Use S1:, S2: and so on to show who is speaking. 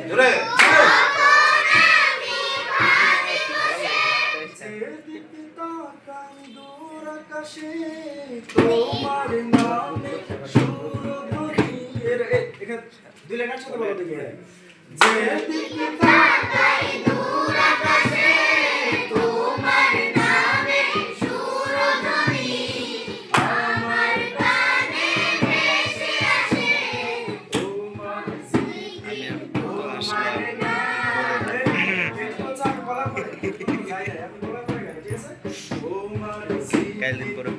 S1: জোরে তোমার নামে সুরধুনী এখানে দুই লাইন একসাথে বলো দেখি যেদিকে তাকাই দূর আকাশে তোমার নামে সুরধুনী আমার প্রাণে ভেসে আসে তোমার জিকির তোমার নামে একটু চাক বলা পড়ে যাই আমি বলা পড়ে গেল ঠিক আছে তোমার জিকির